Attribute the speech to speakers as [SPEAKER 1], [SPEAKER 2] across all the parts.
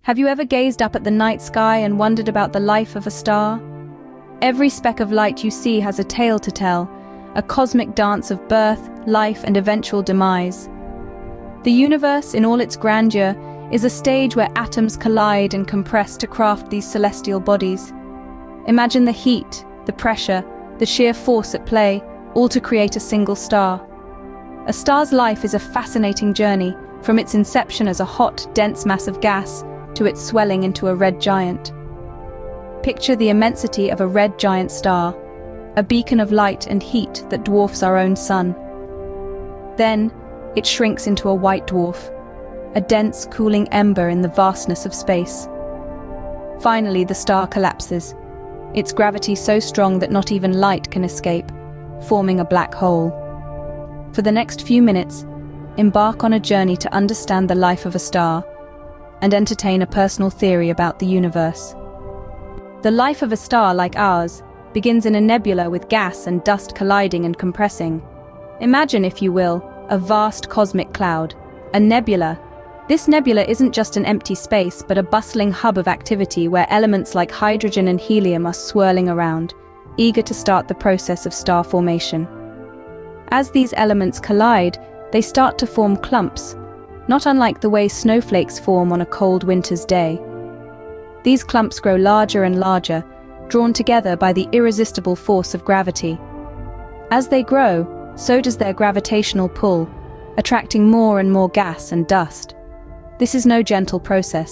[SPEAKER 1] Have you ever gazed up at the night sky and wondered about the life of a star? Every speck of light you see has a tale to tell, a cosmic dance of birth, life, and eventual demise. The universe, in all its grandeur, is a stage where atoms collide and compress to craft these celestial bodies. Imagine the heat, the pressure, the sheer force at play, all to create a single star. A star's life is a fascinating journey, from its inception as a hot, dense mass of gas to its swelling into a red giant. Picture the immensity of a red giant star, a beacon of light and heat that dwarfs our own sun. Then, it shrinks into a white dwarf, a dense, cooling ember in the vastness of space. Finally, the star collapses, its gravity so strong that not even light can escape, forming a black hole. For the next few minutes, embark on a journey to understand the life of a star and entertain a personal theory about the universe. The life of a star like ours begins in a nebula with gas and dust colliding and compressing. Imagine, if you will, a vast cosmic cloud, a nebula. This nebula isn't just an empty space, but a bustling hub of activity where elements like hydrogen and helium are swirling around, eager to start the process of star formation. As these elements collide, they start to form clumps, not unlike the way snowflakes form on a cold winter's day. These clumps grow larger and larger, drawn together by the irresistible force of gravity. As they grow, so does their gravitational pull, attracting more and more gas and dust. This is no gentle process.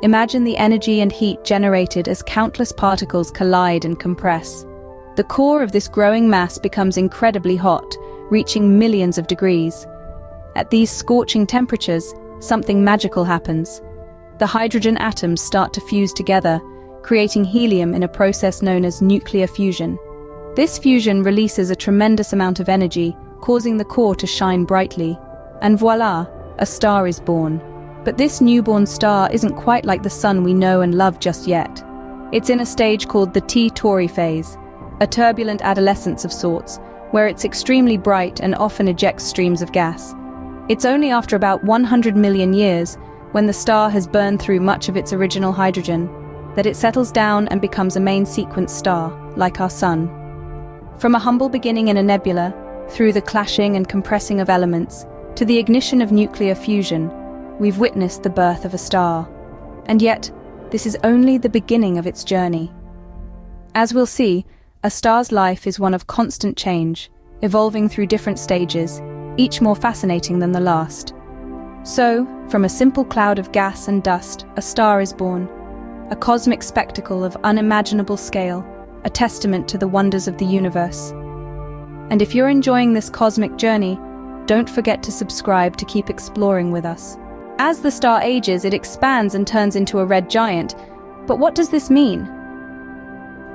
[SPEAKER 1] Imagine the energy and heat generated as countless particles collide and compress. The core of this growing mass becomes incredibly hot, reaching millions of degrees. At these scorching temperatures, something magical happens. The hydrogen atoms start to fuse together, creating helium in a process known as nuclear fusion. This fusion releases a tremendous amount of energy, causing the core to shine brightly. And voila, a star is born. But this newborn star isn't quite like the sun we know and love just yet. It's in a stage called the T-Tauri phase, a turbulent adolescence of sorts, where it's extremely bright and often ejects streams of gas. It's only after about 100 million years, when the star has burned through much of its original hydrogen, that it settles down and becomes a main sequence star, like our sun. From a humble beginning in a nebula, through the clashing and compressing of elements, to the ignition of nuclear fusion, we've witnessed the birth of a star. And yet, this is only the beginning of its journey. As we'll see, a star's life is one of constant change, evolving through different stages, each more fascinating than the last. So, from a simple cloud of gas and dust, a star is born, a cosmic spectacle of unimaginable scale, a testament to the wonders of the universe. And if you're enjoying this cosmic journey, don't forget to subscribe to keep exploring with us. As the star ages, it expands and turns into a red giant. But what does this mean?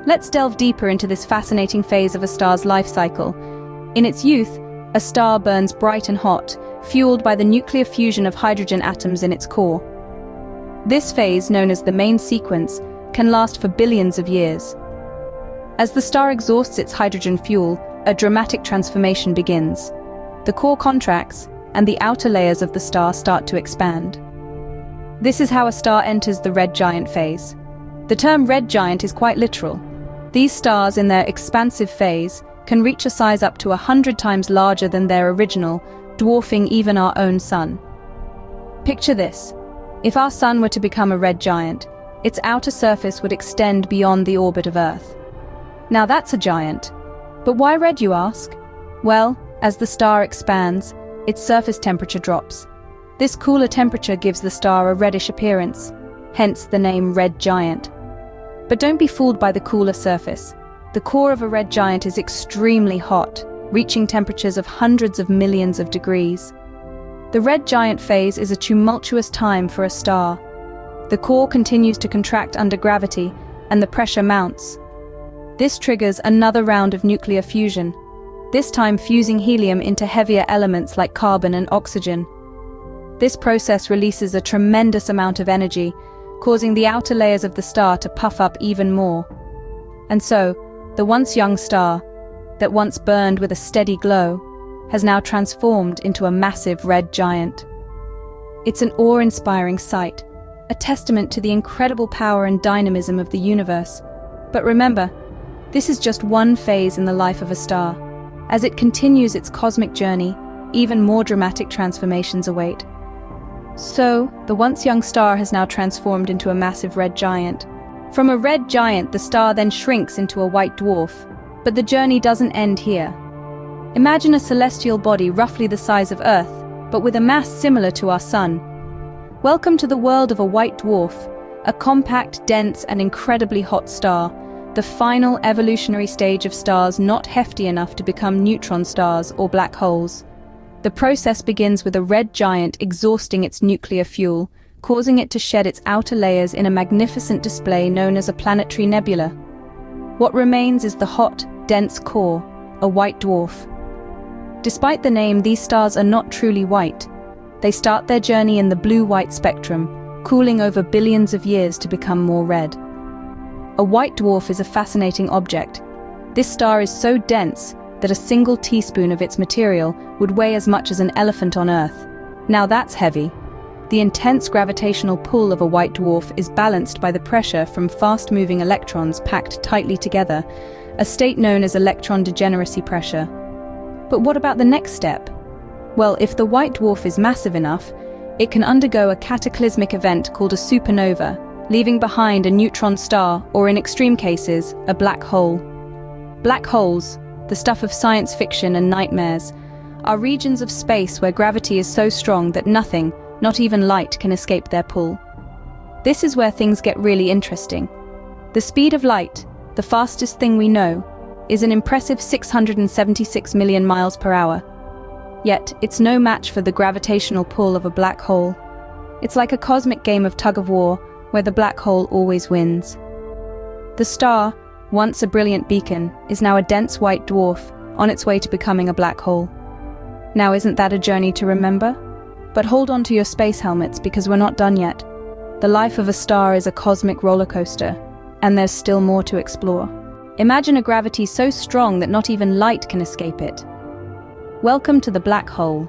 [SPEAKER 1] Let's delve deeper into this fascinating phase of a star's life cycle. In its youth, a star burns bright and hot, fueled by the nuclear fusion of hydrogen atoms in its core. This phase, known as the main sequence, can last for billions of years. As the star exhausts its hydrogen fuel, a dramatic transformation begins. The core contracts, and the outer layers of the star start to expand. This is how a star enters the red giant phase. The term red giant is quite literal. These stars, in their expansive phase, can reach a size up to 100 times larger than their original, dwarfing even our own sun. Picture this. If our sun were to become a red giant, its outer surface would extend beyond the orbit of Earth. Now that's a giant. But why red, you ask? Well, as the star expands, its surface temperature drops. This cooler temperature gives the star a reddish appearance, hence the name red giant. But don't be fooled by the cooler surface. The core of a red giant is extremely hot, reaching temperatures of hundreds of millions of degrees. The red giant phase is a tumultuous time for a star. The core continues to contract under gravity, and the pressure mounts. This triggers another round of nuclear fusion, this time fusing helium into heavier elements like carbon and oxygen. This process releases a tremendous amount of energy, causing the outer layers of the star to puff up even more. And so, the once young star, that once burned with a steady glow, has now transformed into a massive red giant. It's an awe-inspiring sight, a testament to the incredible power and dynamism of the universe. But remember, this is just one phase in the life of a star. As it continues its cosmic journey, even more dramatic transformations await. So, the once young star has now transformed into a massive red giant. From a red giant, the star then shrinks into a white dwarf. But the journey doesn't end here. Imagine a celestial body roughly the size of Earth, but with a mass similar to our Sun. Welcome to the world of a white dwarf, a compact, dense, and incredibly hot star, the final evolutionary stage of stars not hefty enough to become neutron stars or black holes. The process begins with a red giant exhausting its nuclear fuel, causing it to shed its outer layers in a magnificent display known as a planetary nebula. What remains is the hot, dense core, a white dwarf. Despite the name, these stars are not truly white. They start their journey in the blue-white spectrum, cooling over billions of years to become more red. A white dwarf is a fascinating object. This star is so dense that a single teaspoon of its material would weigh as much as an elephant on Earth. Now that's heavy. The intense gravitational pull of a white dwarf is balanced by the pressure from fast-moving electrons packed tightly together, a state known as electron degeneracy pressure. But what about the next step? Well, if the white dwarf is massive enough, it can undergo a cataclysmic event called a supernova, leaving behind a neutron star, or in extreme cases, a black hole. Black holes, the stuff of science fiction and nightmares, are regions of space where gravity is so strong that nothing, not even light, can escape their pull. This is where things get really interesting. The speed of light, the fastest thing we know, is an impressive 676 million miles per hour. Yet, it's no match for the gravitational pull of a black hole. It's like a cosmic game of tug-of-war, where the black hole always wins. The star, once a brilliant beacon, is now a dense white dwarf, on its way to becoming a black hole. Now, isn't that a journey to remember? But hold on to your space helmets, because we're not done yet. The life of a star is a cosmic roller coaster, and there's still more to explore. Imagine a gravity so strong that not even light can escape it. Welcome to the black hole.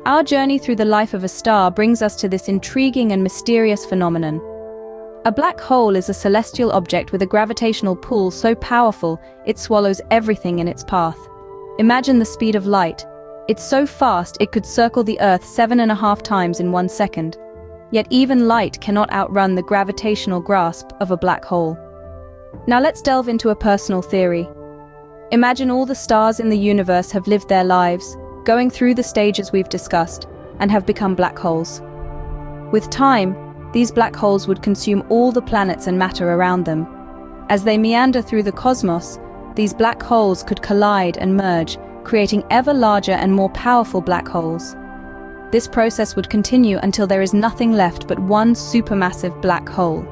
[SPEAKER 1] Our journey through the life of a star brings us to this intriguing and mysterious phenomenon. A black hole is a celestial object with a gravitational pull so powerful it swallows everything in its path. Imagine the speed of light. It's so fast it could circle the Earth 7.5 times in 1 second. Yet even light cannot outrun the gravitational grasp of a black hole. Now let's delve into a personal theory. Imagine all the stars in the universe have lived their lives, going through the stages we've discussed, and have become black holes. With time, these black holes would consume all the planets and matter around them. As they meander through the cosmos, these black holes could collide and merge, creating ever larger and more powerful black holes. This process would continue until there is nothing left but one supermassive black hole.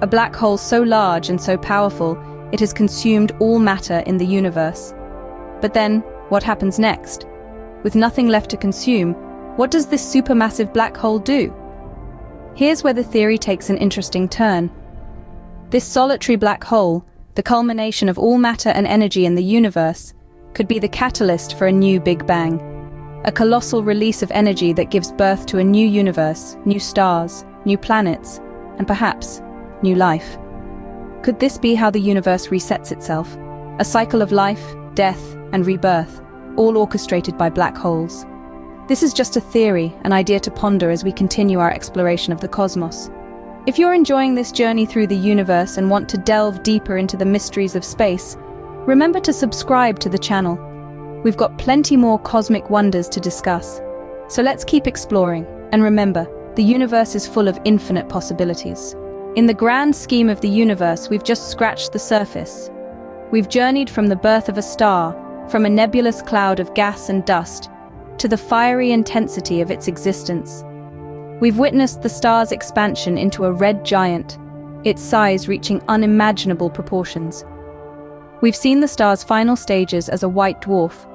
[SPEAKER 1] A black hole so large and so powerful, it has consumed all matter in the universe. But then, what happens next? With nothing left to consume, what does this supermassive black hole do? Here's where the theory takes an interesting turn. This solitary black hole, the culmination of all matter and energy in the universe, could be the catalyst for a new Big Bang. A colossal release of energy that gives birth to a new universe, new stars, new planets, and perhaps, new life. Could this be how the universe resets itself? A cycle of life, death, and rebirth, all orchestrated by black holes. This is just a theory, an idea to ponder as we continue our exploration of the cosmos. If you're enjoying this journey through the universe and want to delve deeper into the mysteries of space, remember to subscribe to the channel. We've got plenty more cosmic wonders to discuss. So let's keep exploring, and remember, the universe is full of infinite possibilities. In the grand scheme of the universe, we've just scratched the surface. We've journeyed from the birth of a star, from a nebulous cloud of gas and dust, to the fiery intensity of its existence. We've witnessed the star's expansion into a red giant, its size reaching unimaginable proportions. We've seen the star's final stages as a white dwarf,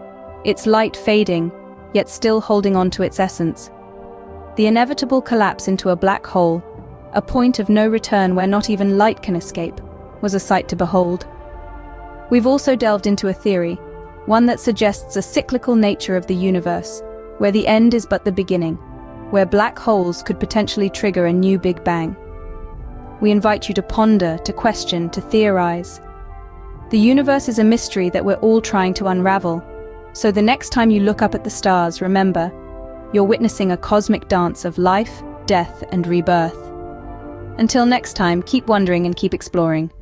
[SPEAKER 1] its light fading, yet still holding on to its essence. The inevitable collapse into a black hole, a point of no return where not even light can escape, was a sight to behold. We've also delved into a theory, one that suggests a cyclical nature of the universe, where the end is but the beginning. where black holes could potentially trigger a new Big Bang. We invite you to ponder, to question, to theorize. The universe is a mystery that we're all trying to unravel. So the next time you look up at the stars, remember, you're witnessing a cosmic dance of life, death, and rebirth. Until next time, keep wondering and keep exploring.